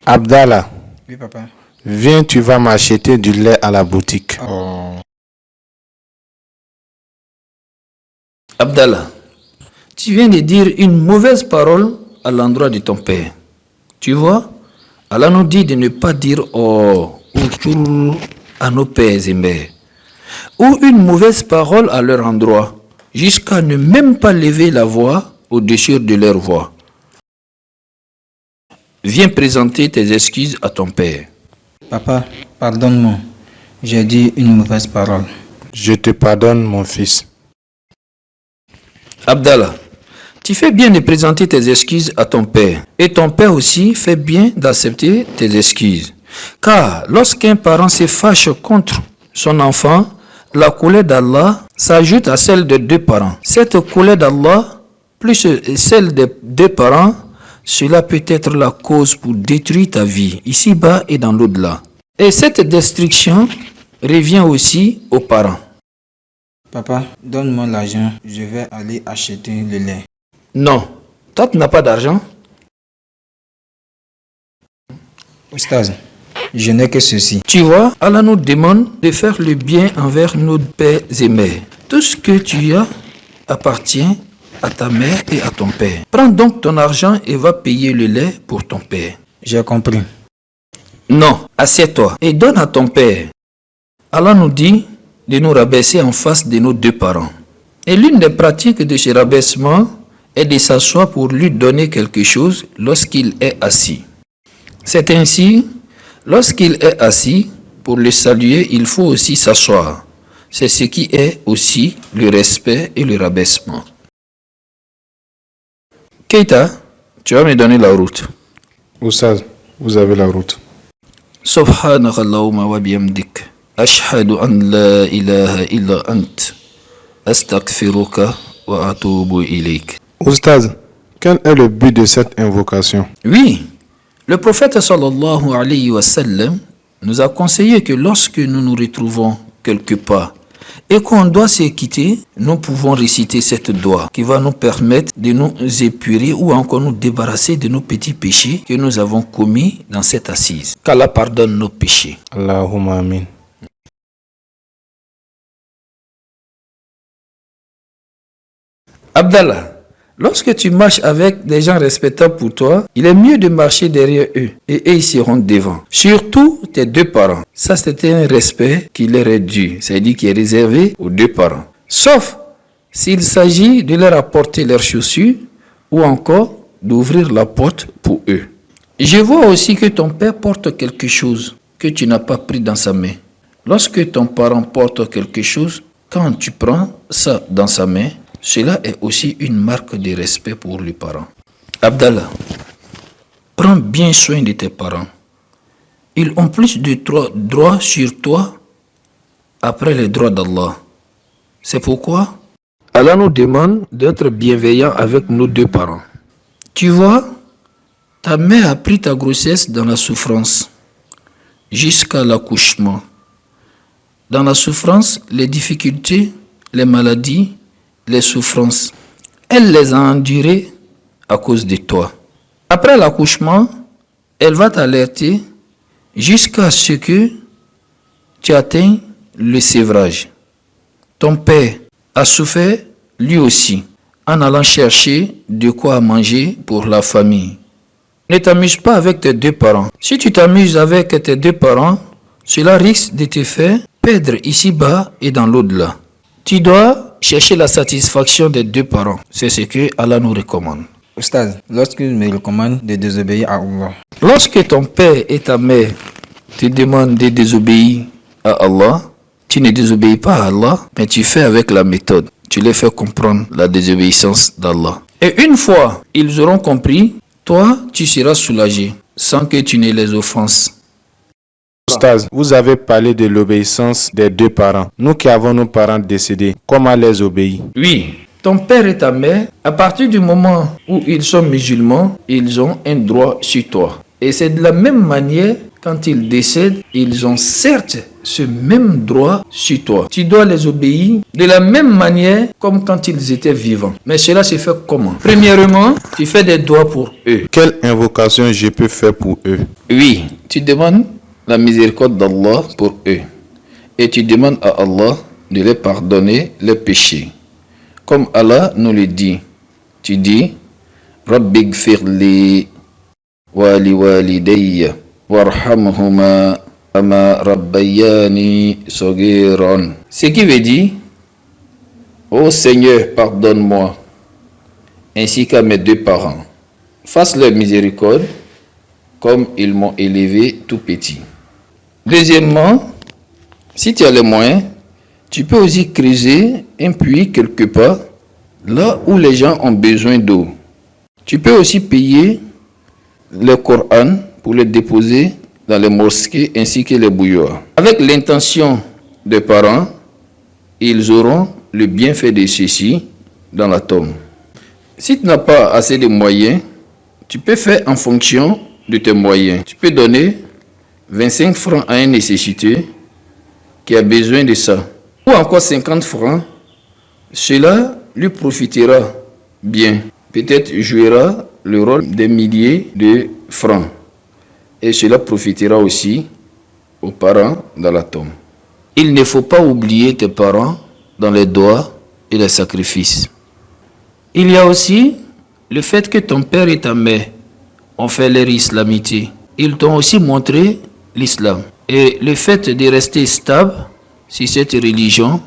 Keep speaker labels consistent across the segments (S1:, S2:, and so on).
S1: Abdallah,
S2: Oui, papa.
S1: viens, tu vas m'acheter du lait à la boutique.
S3: Abdallah, tu viens de dire une mauvaise parole à l'endroit de ton père. Tu vois, Allah nous dit de ne pas dire oh ou tchour à nos pères et mères, ou une mauvaise parole à leur endroit, jusqu'à ne même pas lever la voix au-dessus de leur voix. Viens présenter tes excuses à ton père.
S2: Papa, pardonne-moi. J'ai dit une mauvaise parole.
S1: Je te pardonne, mon fils.
S3: Abdallah, tu fais bien de présenter tes excuses à ton père. Et ton père aussi fait bien d'accepter tes excuses. Car lorsqu'un parent se fâche contre son enfant, la colère d'Allah s'ajoute à celle de deux parents. Cette colère d'Allah, plus celle des deux parents, cela peut être la cause pour détruire ta vie, ici-bas et dans l'au-delà. Et cette destruction revient aussi aux parents.
S2: Papa, donne-moi l'argent. Je vais aller acheter le lait.
S3: Non, toi tu n'as pas d'argent.
S2: Oustaz, je n'ai que ceci.
S3: Tu vois, Allah nous demande de faire le bien envers nos pères et mères. Tout ce que tu as appartient à ta mère et à ton père. Prends donc ton argent et va payer le lait pour ton père.
S2: J'ai compris.
S3: Non, assieds-toi et donne à ton père. Allah nous dit de nous rabaisser en face de nos deux parents. Et l'une des pratiques de ce rabaissement est de s'asseoir pour lui donner quelque chose lorsqu'il est assis. C'est ainsi, lorsqu'il est assis, pour le saluer, il faut aussi s'asseoir. C'est ce qui est aussi le respect et le rabaissement. Keita, tu vas me donner la route.
S1: Oustaz, vous avez la route.
S3: Subhanaka Allahumma wa bihamdik. Ashhadu an la ilaha illa ant. Astaghfiruka wa atubu ilayk.
S1: Oustaz, quel est le but de cette invocation?
S3: Oui, le prophète sallallahu alayhi wa sallam nous a conseillé que lorsque nous nous retrouvons quelque part et qu'on doit se quitter, nous pouvons réciter cette doigt qui va nous permettre de nous épurer ou encore nous débarrasser de nos petits péchés que nous avons commis dans cette assise. Qu'Allah pardonne nos péchés.
S1: Allahumma amin.
S3: Abdallah, lorsque tu marches avec des gens respectables pour toi, il est mieux de marcher derrière eux et eux ils seront devant. Surtout tes deux parents. Ça c'est un respect qui leur est dû, c'est-à-dire qui est réservé aux deux parents. Sauf s'il s'agit de leur apporter leurs chaussures ou encore d'ouvrir la porte pour eux. Je vois aussi que ton père porte quelque chose que tu n'as pas pris dans sa main. Lorsque ton parent porte quelque chose, quand tu prends ça dans sa main, cela est aussi une marque de respect pour les parents. Abdallah, prends bien soin de tes parents. Ils ont plus de droits sur toi après les droits d'Allah. C'est pourquoi Allah nous demande d'être bienveillants avec nos deux parents. Tu vois, ta mère a pris ta grossesse dans la souffrance jusqu'à l'accouchement. Dans la souffrance, les difficultés, les maladies, les souffrances, elle les a endurées à cause de toi. Après l'accouchement, elle va t'alerter jusqu'à ce que tu atteignes le sévrage. Ton père a souffert lui aussi en allant chercher de quoi manger pour la famille. Ne t'amuse pas avec tes deux parents. Si tu t'amuses avec tes deux parents, cela risque de te faire perdre ici-bas et dans l'au-delà. Tu dois chercher la satisfaction des deux parents. C'est ce que Allah nous recommande.
S2: Oustaz, lorsqu'il me recommande de désobéir à Allah.
S3: Lorsque ton père et ta mère te demandent de désobéir à Allah, tu ne désobéis pas à Allah, mais tu fais avec la méthode. Tu les fais comprendre la désobéissance d'Allah. Et une fois ils auront compris, toi, tu seras soulagé sans que tu ne les offenses.
S1: Oustaz, vous avez parlé de l'obéissance des deux parents. Nous qui avons nos parents décédés, comment les obéir?
S3: Oui, ton père et ta mère, à partir du moment où ils sont musulmans, ils ont un droit sur toi. Et c'est de la même manière quand ils décèdent, ils ont certes ce même droit sur toi. Tu dois les obéir de la même manière comme quand ils étaient vivants. Mais cela se fait comment? Premièrement, tu fais des doigts pour eux.
S1: Quelle invocation je peux faire pour eux?
S3: Oui, tu demandes la miséricorde d'Allah pour eux. Et tu demandes à Allah de les pardonner leurs péchés. Comme Allah nous le dit. Tu dis, Rabbi gfirli wa li walidayya warhamhuma kama rabbayani saghiran. Ce qui veut dire, ô Seigneur, pardonne-moi, ainsi qu'à mes deux parents. Fasse-leur miséricorde, comme ils m'ont élevé tout petit. Deuxièmement, si tu as les moyens, tu peux aussi creuser un puits quelque part, là où les gens ont besoin d'eau. Tu peux aussi payer le Coran pour le déposer dans les mosquées ainsi que les bouilloires. Avec l'intention des parents, ils auront le bienfait de ceci dans la tombe. Si tu n'as pas assez de moyens, tu peux faire en fonction de tes moyens. Tu peux donner 25 francs à un nécessité qui a besoin de ça. Ou encore 50 francs, cela lui profitera bien. Peut-être jouera le rôle des milliers de francs. Et cela profitera aussi aux parents dans la tombe. Il ne faut pas oublier tes parents dans les doigts et les sacrifices. Il y a aussi le fait que ton père et ta mère ont fait leur islamité. Ils t'ont aussi montré l'islam. Et le fait de rester stable sur cette religion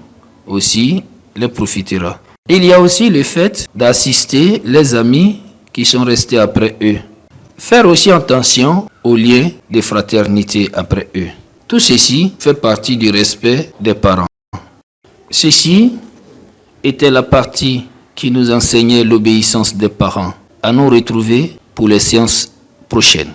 S3: aussi les profitera. Il y a aussi le fait d'assister les amis qui sont restés après eux. Faire aussi attention aux liens de fraternité après eux. Tout ceci fait partie du respect des parents. Ceci était la partie qui nous enseignait l'obéissance des parents. À nous retrouver pour les séances prochaines.